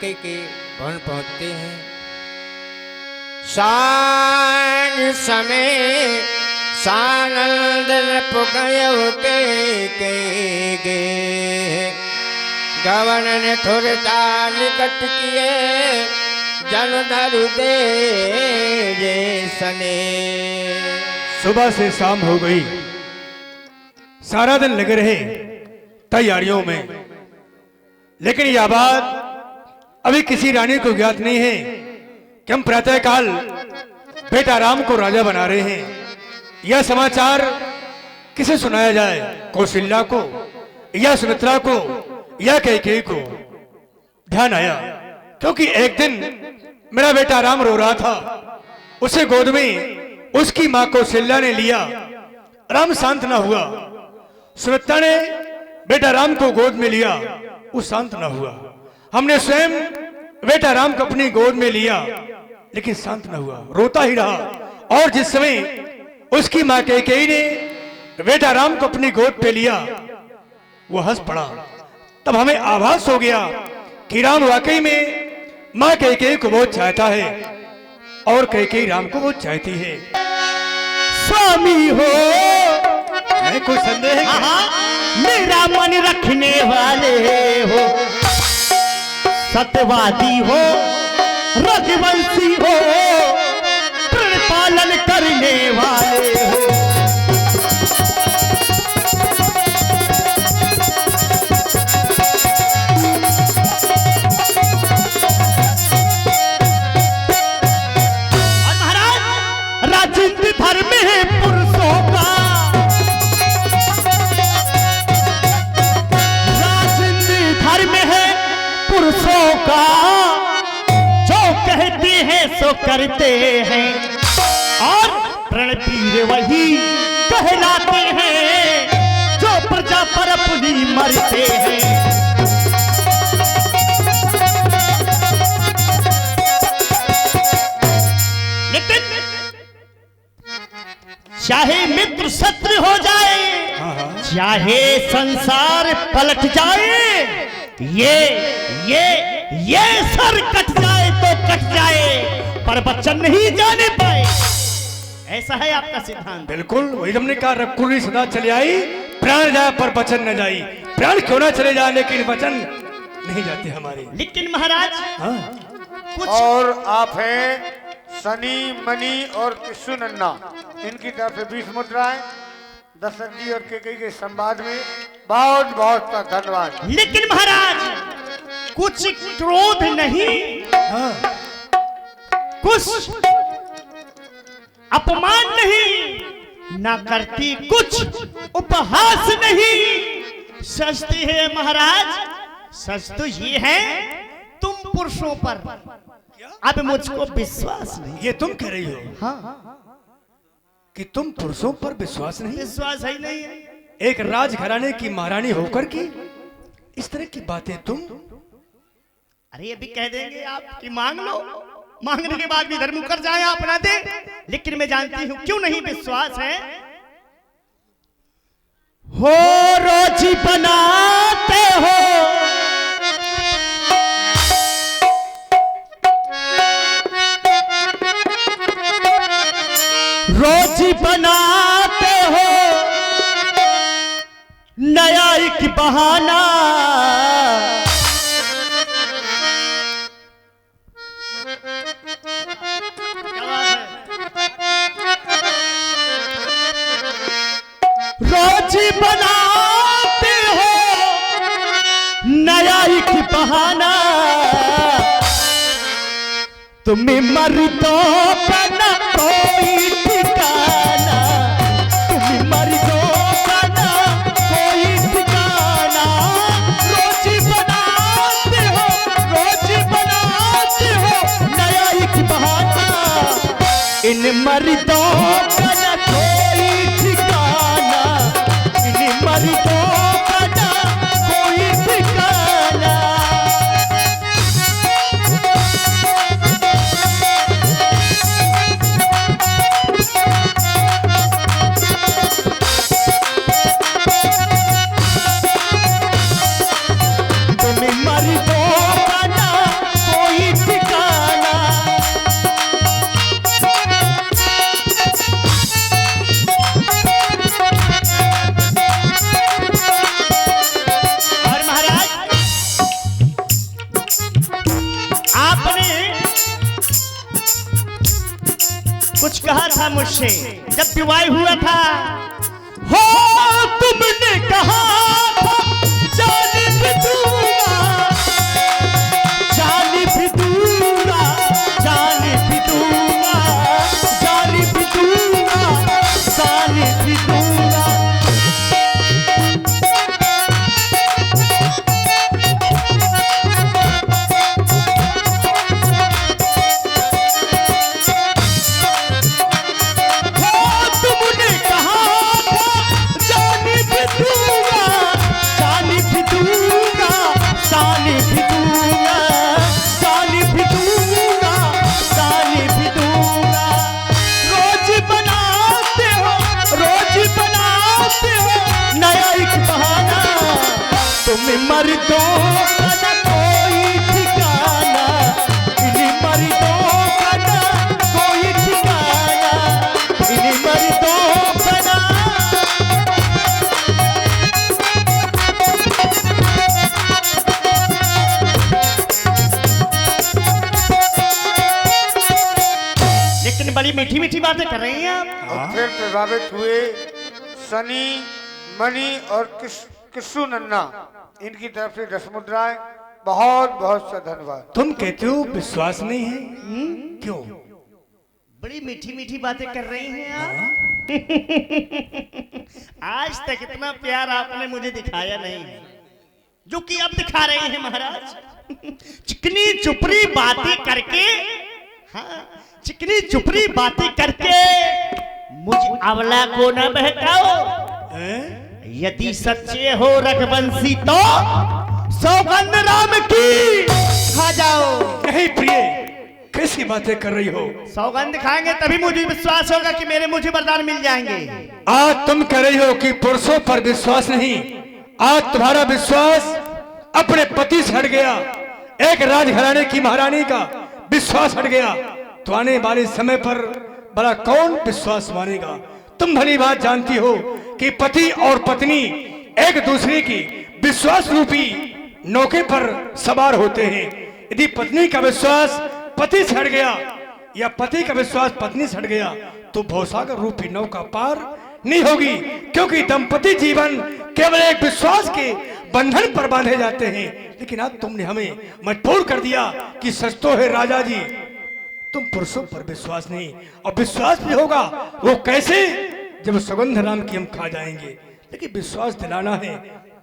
के भवन पहुंचते हैं। सांझ समय सानंद पुगयो के गे गवन ने थोड़ता निकट किए जन धरु दे जे सने। सुबह से शाम हो गई, सारा दिन लगे रहे तैयारियों में, लेकिन यह बात अभी किसी रानी को ज्ञात नहीं है कि हम प्रातःकाल बेटा राम को राजा बना रहे हैं। यह समाचार किसे सुनाया जाए, कौशल्या को या सुमित्रा को या कैकेयी को? ध्यान आया क्योंकि एक दिन मेरा बेटा राम रो रहा था, उसे गोद में उसकी मां कौशल्या ने लिया। राम शांत ना हुआ। सुमित्रा ने बेटा राम को गोद में लिया, वो शांत ना हुआ। हमने स्वयं बेटा राम को अपनी गोद में लिया, लेकिन शांत ना हुआ, रोता ही रहा। और जिस समय उसकी मां कैकेयी ने बेटा राम को अपनी गोद पे लिया, वो हंस पड़ा। तब हमें आभास हो गया कि राम वाकई में मां कैकेयी को बहुत चाहता है और कैकेयी राम को बहुत चाहती है। स्वामी हो है कोई संदेह है? मेरा मन रखने वाले हो, सत्यवादी हो, रघुवंशी हो, प्रण पालन करने वाले हो। और महाराज राजनीति धर्म है पुरुषों का, धर्म है पुरुषों का, जो कहते हैं सो करते हैं, और रणवीर वही कहलाते हैं जो प्रजा पर अपनी मरते हैं। लेकिन चाहे मित्र शत्रु हो जाए, चाहे संसार पलट जाए, ये सर कट जाए तो कट जाए, पर वचन नहीं जाने पाए। ऐसा है आपका सिद्धांत? बिल्कुल वही हमने कहा, रकुली सदा चले आई, प्राण जाए पर वचन न जाई। प्राण क्यों ना चले जाए, लेकिन वचन नहीं जाते हमारे। लेकिन महाराज कुछ और आप हैं सनी मनी और किशु नन्ना, इनकी तरफ से 20 मुद्राएं दशरथ जी और कैकेयी के संवाद में बहुत बहुत का धन्यवाद। लेकिन महाराज कुछ क्रोध नहीं, कुछ अपमान नहीं, ना करती कुछ उपहास नहीं। सच तो है महाराज, सच तो ये है तुम पुरुषों पर अब मुझको विश्वास नहीं। ये तुम कह रही हो? हाँ, कि तुम पुरुषों पर विश्वास नहीं? विश्वास है नहीं है। एक राजघराने की महारानी होकर की इस तरह की बातें तुम? अरे अभी कह देंगे आप कि मांग लो, मांगने के बाद भी धर्म मुकर जाए आप ना दे। लेकिन मैं जानती हूं क्यों नहीं विश्वास है। हो रोजी बनाते हो, रोजी बनाते हो नया एक बहाना। रोजी बनाते हो नया एक बहाना, तुम्हें मर्दों का ना कोई ठिकाना, तुम्हें मर्दों का ना कोई ठिकाना। रोजी बनाते हो नया एक बहाना, इन मर्दों का ना कोई ठिकाना, इन मर्दों का ना कोई ठिकाना। कहा था मुझसे जब विवाह हुआ था, हो तुमने कहा जान भी दूंगा, जान भी दूंगा, जान भी दूंगा, जान भी दूंगा, जान भी दूंगा। मर्दों का ना कोई ठिकाना, इन मर्दों का ना कोई ठिकाना, इन मर्दों का ना। लेकिन बड़ी मीठी मीठी बातें कर रही हैं आप। और फिर प्रभावित हुए सनी, मनी और किस्सू नन्ना, इनकी तरफ से 10 मुद्राएं। बहुत बहुत सा धन्यवाद। तुम कहते हो विश्वास नहीं है, क्यों? बड़ी मीठी मीठी बातें कर रही हैं आप। आज तक इतना प्यार आपने मुझे दिखाया नहीं है जो कि अब दिखा रहे हैं महाराज। चिकनी चुपड़ी बातें करके, हाँ चिकनी चुपड़ी बातें करके मुझ अवला को न बहकाओ। यदि सच्चे हो रघुवंशी तो सौगंध राम की खा जाओ। नहीं प्रिय, कैसी बातें कर रही हो? सौगंध खाएंगे तभी मुझे विश्वास होगा कि मेरे मुझे वरदान मिल जाएंगे। आज तुम कह रही हो कि पुरुषों पर विश्वास नहीं, आज तुम्हारा विश्वास अपने पति से हट गया, एक राजघराने की महारानी का विश्वास हट गया, तो आने वाले समय पर बड़ा कौन विश्वास मानेगा? तुम भली बात जानती हो कि पति और पत्नी एक दूसरे की विश्वास रूपी नौके पर सवार होते हैं। यदि पत्नी का विश्वास पति से हट गया या पति का विश्वास पत्नी से हट गया तो भवसागर रूपी नौका पार नहीं होगी, क्योंकि दंपति जीवन केवल एक विश्वास के बंधन पर बांधे जाते हैं। लेकिन आज तुमने हमें मजबूर कर दिया कि सच तो है राजा जी, तुम पुरुषों पर विश्वास नहीं, और विश्वास भी होगा वो कैसे? जब सौगंध राम की हम खा जाएंगे। लेकिन विश्वास दिलाना है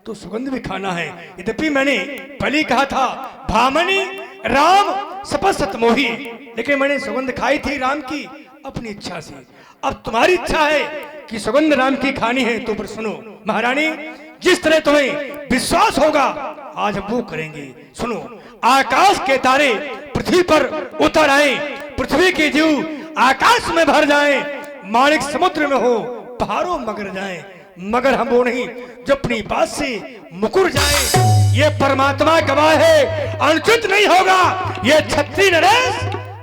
तो सुगंध भी खाना है। यद्यपि मैंने पहले कहा था भामनी राम सपसत मोही, लेकिन मैंने सुगंध खाई थी राम की अपनी इच्छा से। अब तुम्हारी इच्छा है कि सुगंध राम की खानी है, तो फिर सुनो महारानी, जिस तरह तुम्हें विश्वास होगा आज हम वो करेंगे। सुनो, आकाश के तारे पृथ्वी पर उतर आए, पृथ्वी के जीव आकाश में भर जाएं, माणिक समुद्र में हो पहाड़ों मगर जाएं, मगर हम वो नहीं जो अपनी बात से मुकुर जाए। ये परमात्मा गवाह है, अनुचित नहीं होगा ये क्षत्रिय नरेश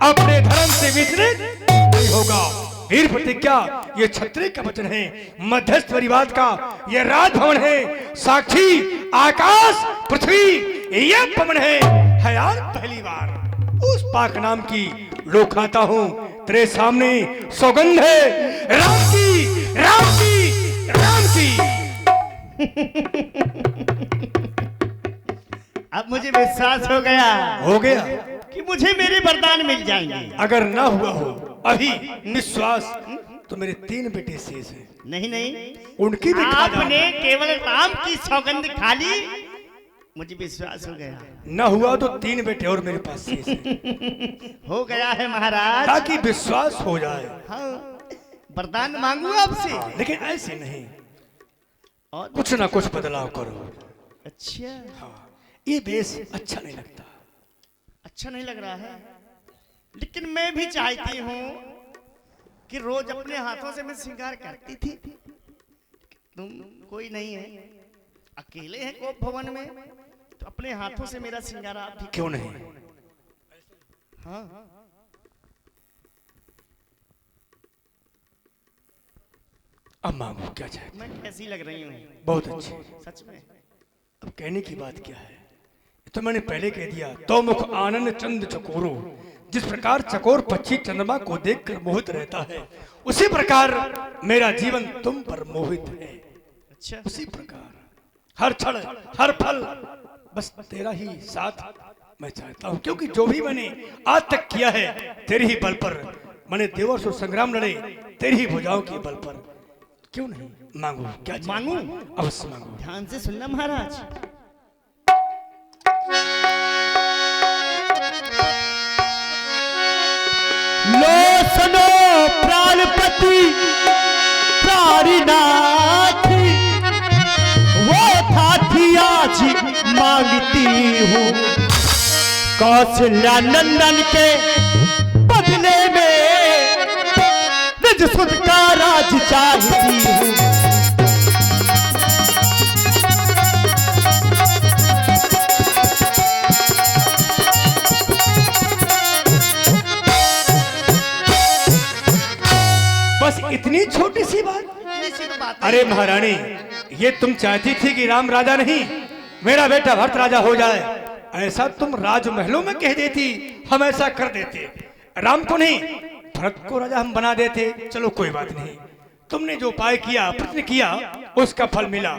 अपने धर्म से विचलित नहीं होगा। वीर प्रतिज्ञा ये क्षत्रिय का वचन है, मध्यस्थ परिवाद का ये राजभवन है, साक्षी आकाश पृथ्वी ये पवन है यार पहली बार उस पाक नाम की लो खाता हूँ, तेरे सामने सौगंध है राम की, राम की, राम की। अब मुझे विश्वास हो गया कि मुझे मेरे वरदान मिल जाएंगे। अगर ना हुआ हो अभी विश्वास तो मेरे 3 बेटे शेष हैं। नहीं, उनकी भी खा आपने केवल राम की सौगंध खा ली, मुझे विश्वास हो गया। ना हुआ तो 3 बेटे और मेरे पास शेष हैं। हो गया है महाराज, ताकि विश्वास हो जाए। हाँ, वरदान मांगू आपसे, लेकिन ऐसे नहीं, और कुछ ना कुछ बदलाव करो। अच्छा, हाँ, ये बेस अच्छा नहीं लगता। अच्छा नहीं लग रहा है, लेकिन मैं भी चाहती हूँ कि रोज अपने हाथों से मैं श्रृंगार करती थी। तुम कोई नहीं है, अकेले हैं कोप भवन में, तो अपने हाथों से मेरा श्रृंगार आप भी क्यों नहीं? हाँ, अब मांगो क्या चाहे। मैं कैसी लग रही हूँ? बहुत अच्छी। सच में? अब कहने की बात क्या है, तो मैंने पहले कह दिया। तो मुख आनंद चंद चकोरो जिस प्रकार चकोर पक्षी चंद्रमा को देखकर मोहित रहता है, उसी प्रकार मेरा जीवन तुम पर मोहित है। अच्छा, उसी प्रकार हर क्षण हर पल बस तेरा ही साथ मैं चाहता हूं, क्योंकि जो भी मैंने आज तक किया है तेरे ही बल पर। मैंने देवर से संग्राम लड़े तेरी ही भुजाओं के बल पर। क्यों नहीं मांगू? क्या मांगू? अवश्य मांगू। ध्यान से सुनना महाराज। लो सुनो प्राणपति प्राणनाथ, वो था आज मांगती हूँ कौशल्या नंदन के बदले में निज सुध का राज चाहती हूँ। बस इतनी छोटी सी बात? अरे महारानी, ये तुम चाहती थी कि राम राजा नहीं मेरा बेटा भरत राजा हो जाए, ऐसा तुम राजमहलों में कह देती, हम ऐसा कर देते। राम को नहीं भरत को राजा हम बना देते। चलो कोई बात नहीं, तुमने जो उपाय किया, प्रयत्न किया, उसका फल मिला।